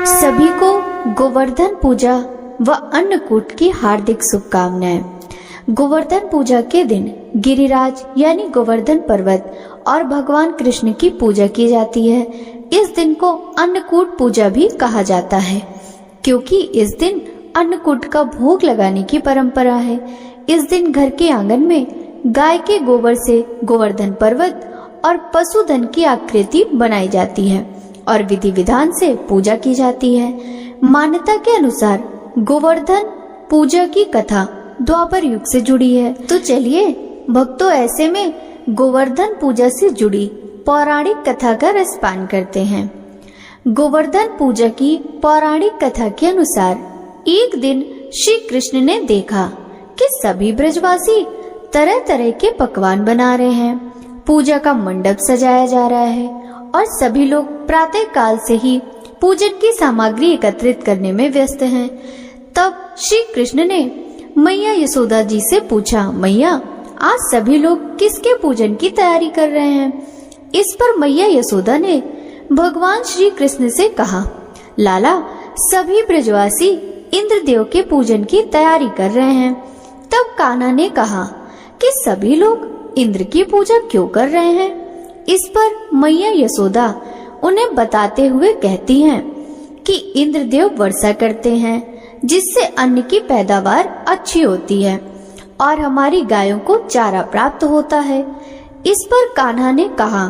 सभी को गोवर्धन पूजा व अन्नकूट की हार्दिक शुभकामनाएं। गोवर्धन पूजा के दिन गिरिराज यानी गोवर्धन पर्वत और भगवान कृष्ण की पूजा की जाती है। इस दिन को अन्नकूट पूजा भी कहा जाता है, क्योंकि इस दिन अन्नकूट का भोग लगाने की परंपरा है। इस दिन घर के आंगन में गाय के गोबर से गोवर्धन पर्वत और पशुधन की आकृति बनाई जाती है और विधि विधान से पूजा की जाती है। मान्यता के अनुसार गोवर्धन पूजा की कथा द्वापर युग से जुड़ी है। तो चलिए भक्तों, ऐसे में गोवर्धन पूजा से जुड़ी पौराणिक कथा का रसपान करते हैं। गोवर्धन पूजा की पौराणिक कथा के अनुसार एक दिन श्री कृष्ण ने देखा कि सभी ब्रजवासी तरह तरह के पकवान बना रहे हैं। पूजा का मंडप सजाया जा रहा है और सभी लोग प्रातः काल से ही पूजन की सामग्री एकत्रित करने में व्यस्त हैं। तब श्री कृष्ण ने मैया यशोदा जी से पूछा, मैया आज सभी लोग किसके पूजन की तैयारी कर रहे हैं? इस पर मैया यशोदा ने भगवान श्री कृष्ण से कहा, लाला सभी ब्रजवासी इंद्रदेव के पूजन की तैयारी कर रहे हैं। तब कान्हा ने कहा कि सभी लोग इंद्र की पूजा क्यों कर रहे हैं? इस पर मैया यशोदा उन्हें बताते हुए कहती हैं कि इंद्रदेव वर्षा करते हैं, जिससे अन्न की पैदावार अच्छी होती है और हमारी गायों को चारा प्राप्त होता है। इस पर कान्हा ने कहा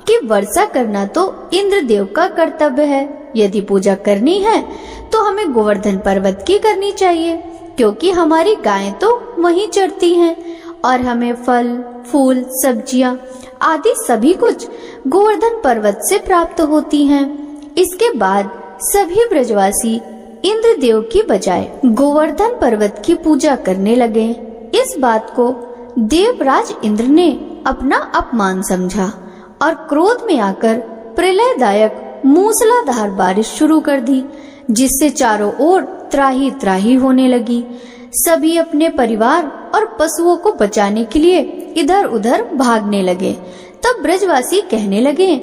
कि वर्षा करना तो इंद्रदेव का कर्तव्य है। यदि पूजा करनी है तो हमें गोवर्धन पर्वत की करनी चाहिए, क्योंकि हमारी गायें तो वहीं चरती हैं और हमें फल फूल सब्जियां आदि सभी कुछ गोवर्धन पर्वत से प्राप्त होती हैं। इसके बाद सभी ब्रजवासी इंद्रदेव की बजाय गोवर्धन पर्वत की पूजा करने लगे। इस बात को देवराज इंद्र ने अपना अपमान समझा और क्रोध में आकर प्रलयदायक मूसलाधार बारिश शुरू कर दी, जिससे चारों ओर त्राही त्राही होने लगी। सभी अपने परिवार और पशुओं को बचाने के लिए इधर उधर भागने लगे। तब ब्रजवासी कहने लगे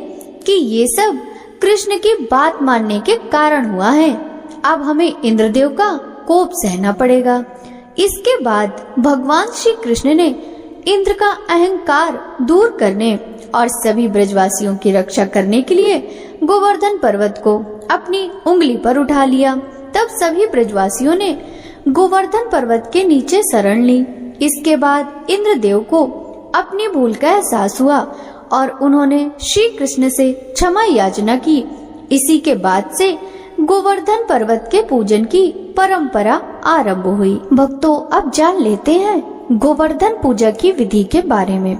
कि ये सब कृष्ण की बात मानने के कारण हुआ है। अब हमें इंद्रदेव का कोप सहना पड़ेगा। इसके बाद भगवान श्री कृष्ण ने इंद्र का अहंकार दूर करने और सभी ब्रजवासियों की रक्षा करने के लिए गोवर्धन पर्वत को अपनी उंगली पर उठा लिया। तब सभी ब्रजवासियों ने गोवर्धन पर्वत के नीचे शरण ली। इसके बाद इंद्रदेव को अपनी भूल का एहसास हुआ और उन्होंने श्री कृष्ण से क्षमा याचना की। इसी के बाद से गोवर्धन पर्वत के पूजन की परंपरा आरंभ हुई। भक्तों, अब जान लेते हैं गोवर्धन पूजा की विधि के बारे में।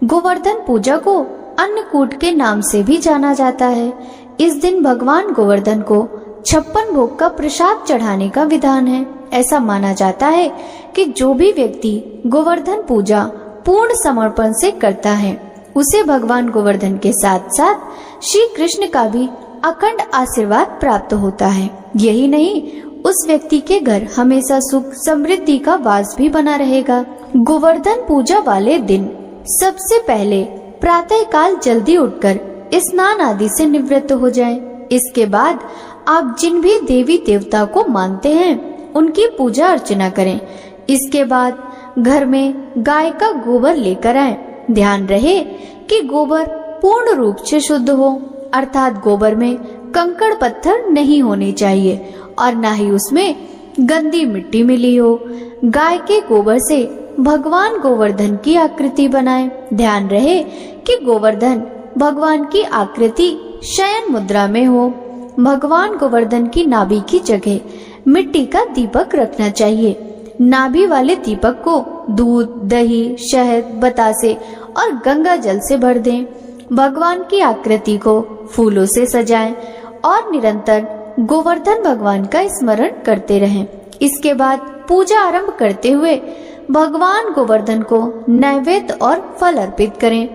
गोवर्धन पूजा को अन्नकूट के नाम से भी जाना जाता है। इस दिन भगवान गोवर्धन को 56 भोग का प्रसाद चढ़ाने का विधान है। ऐसा माना जाता है कि जो भी व्यक्ति गोवर्धन पूजा पूर्ण समर्पण से करता है, उसे भगवान गोवर्धन के साथ साथ श्री कृष्ण का भी अखंड आशीर्वाद प्राप्त होता है। यही नहीं, उस व्यक्ति के घर हमेशा सुख समृद्धि का वास भी बना रहेगा। गोवर्धन पूजा वाले दिन सबसे पहले प्रातः काल जल्दी उठकर स्नान आदि से निवृत्त हो जाएं। इसके बाद आप जिन भी देवी देवता को मानते हैं उनकी पूजा अर्चना करें। इसके बाद घर में गाय का गोबर लेकर आएं। ध्यान रहे कि गोबर पूर्ण रूप से शुद्ध हो, अर्थात गोबर में कंकड़ पत्थर नहीं होने चाहिए और न ही उसमें गंदी मिट्टी मिली हो। गाय के गोबर से भगवान गोवर्धन की आकृति बनाएं। ध्यान रहे कि गोवर्धन भगवान की आकृति शयन मुद्रा में हो। भगवान गोवर्धन की नाभि की जगह मिट्टी का दीपक रखना चाहिए। नाभि वाले दीपक को दूध, दही, शहद, बतासे और गंगा जल से भर दें। भगवान की आकृति को फूलों से सजाएं और निरंतर गोवर्धन भगवान का स्मरण करते रहें। इसके बाद पूजा आरंभ करते हुए भगवान गोवर्धन को नैवेद्य और फल अर्पित करें।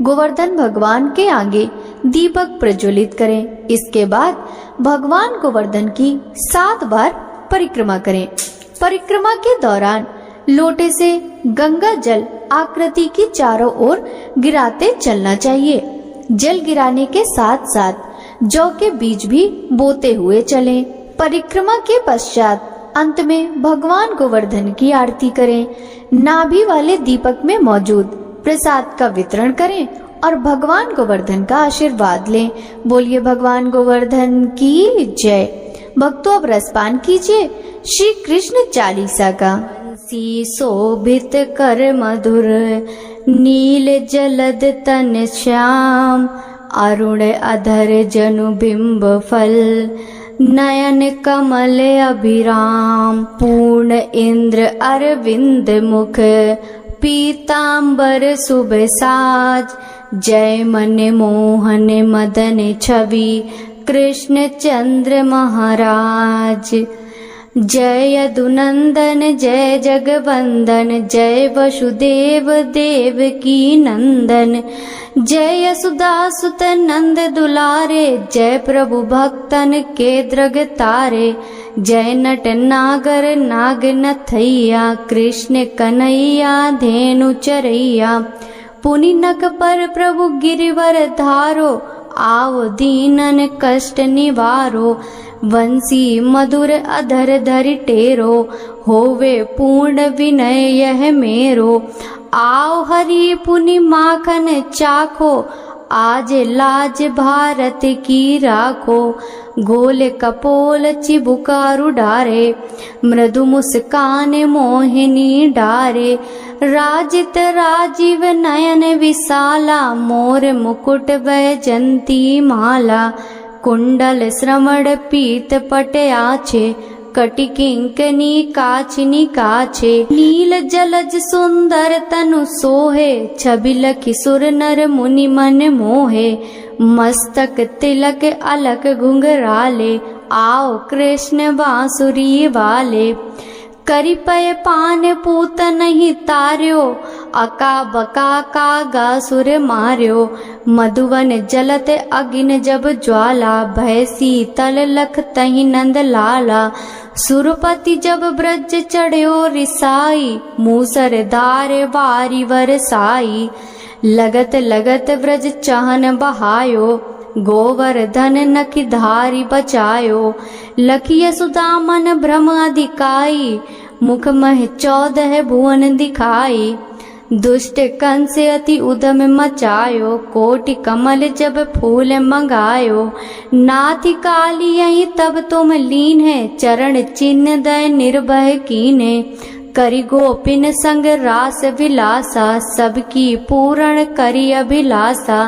गोवर्धन भगवान के आगे दीपक प्रज्वलित करें। इसके बाद भगवान गोवर्धन की 7 बार परिक्रमा करें। परिक्रमा के दौरान लोटे से गंगा जल आकृति की चारों ओर गिराते चलना चाहिए। जल गिराने के साथ साथ जौ के बीज भी बोते हुए चलें। परिक्रमा के पश्चात अंत में भगवान गोवर्धन की आरती करें। नाभि वाले दीपक में मौजूद प्रसाद का वितरण करें और भगवान गोवर्धन का आशीर्वाद लें। बोलिए भगवान गोवर्धन की जय। भक्तों अब रसपान कीजिए श्री कृष्ण चालीसा का। सी शोभित कर मधुर नील जलद तन श्याम, अरुण अधर जनु बिंब फल, नयन कमल अभिराम, पूर्ण इंद्र अरविंद मुख, पीतांबर शुभ साज, जय मन मोहन मदन छवि, कृष्ण चंद्र महाराज। जय यदुनंदन जय जगवंदन, जय वसुदेव देव की नंदन, जय यशोदासुत नंद दुलारे, जय प्रभु भक्तन के द्रग तारे, जय नट नागर नाग नथैया, कृष्ण कन्हैया धेनु चरैया, पुनि नक पर प्रभु गिरिवर धारो, आओ दीनन कष्ट निवारो, वंशी मधुर अधर धरि टेरो, होवे पूर्ण विनय यह मेरो, आओ हरि पुनि माखन चाखो, आज लाज भारत की राखो, गोल कपोल चिबुकारू डारे, मृदु मुस्कान मोहिनी डारे, राजित राजीव नयन विशाला, मोर मुकुट वैजंती माला, कुंडल श्रवण पीत पट आछे, कटि किंकनी काचिनी काछे, नील जलज सुंदर तनु सोहे, छबिल किशोर नर मुनि मन मोहे, मस्तक तिलक अलक घुंघराले, आओ कृष्ण बांसुरी वाले, करिपय पान पूत नहीं तार्यो, अका बका कागा सुर मार्यो, मधुवन जलत अगिन जब ज्वाला, भय शीतल लख तहि नंद लाला, सुरपति जब ब्रज चढ़्यो रिसाई, मूसर धार वारी वरसाई, लगत लगत ब्रज चहन बहायो, गोवर्धन नखि धारी बचायो, लखिय सुदामन भ्रम अधिकाई, मुख मह 14 भुवन दिखाई, दुष्ट कंस अति उदम मचायो, कोटि कमल जब फूल मंगायो, नाथि काली यही तब तुम लीन है, चरण चिन्ह दय निर्भय कीने, करि गोपिन संग रास विलासा, सबकी पूर्ण करि अभिलाषा,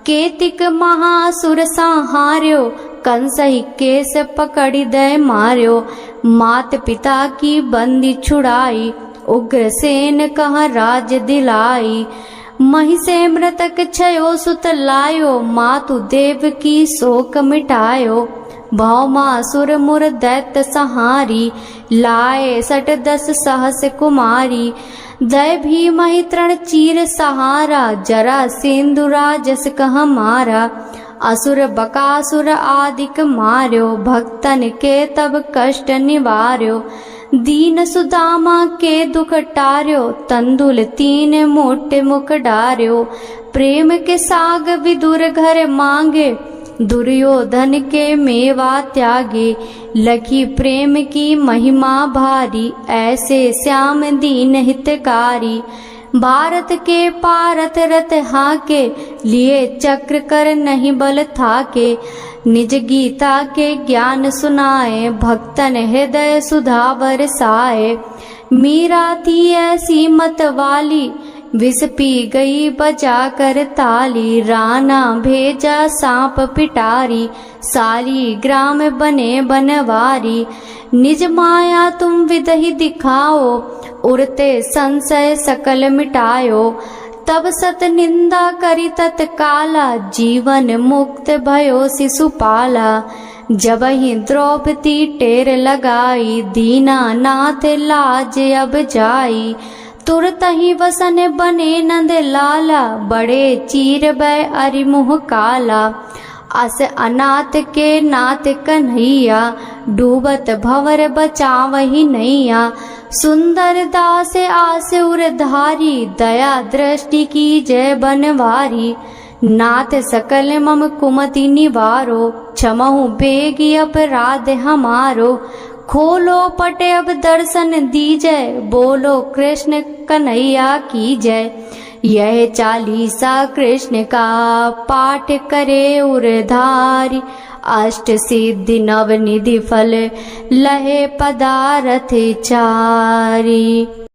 केतिक महासुर संहार्यो, कंस ही केस पकड़ि दय मार्यो, मात पिता की बंदी छुड़ाई, उग्रसेन कहा राज दिलाई, महिषे मृतक छयो सुत लायो, मातु देव की शोक मिटायो, भौमासुर मुर दैत्य संहारी, लाए 10 सहस कुमारी, दय भी मही तृण चीर सहारा, जरा सिंधुरा जस कह मारा, असुर बकासुर आदिक मार्यो, भक्तन के तब कष्ट निवार्यो, दीन सुदामा के दुख टार्यो, तंदुल 3 मोटे मुख डार्यो, प्रेम के साग विदुर घर मांगे, दुर्योधन के मेवा त्यागे, लखी प्रेम की महिमा भारी, ऐसे श्याम दीन हितकारी, भारत के पारथ रथ हाके, लिए चक्र कर नहीं बल थाके, निज गीता के ज्ञान सुनाए, भक्तन हृदय सुधा बरसाए, मीरा थी ऐसी मत वाली, विष पी गई बजा कर ताली, राणा भेजा सांप पिटारी, साली ग्राम बने बनवारी, निज माया तुम विदहि दिखाओ, उड़ते संशय सकल मिटायो, तब सत निंदा करी तत्काला, जीवन मुक्त भयो शिशुपाला, जब ही द्रौपदी टेर लगाई, दीना नाथ लाज अब जाई, तुरत ही वसन बने नंद लाला, बड़े चीर बै अरिमुह काला, अस अनाथ के नाथ कन्हैया, डूबत भवर बचावही नैया, सुंदर दास आस उर धारी, दया दृष्टि की जय बनवारी, नाथ सकल मम कुमति निवारो, क्षमहु बेगी अपराध हमारो। खोलो पट अब दर्शन दीजय, बोलो कृष्ण कन्हैया की जय। यह चालीसा कृष्ण का पाठ करे उरधारी, अष्ट सिद्धि नव निधि फल लहे पदारथ चारी।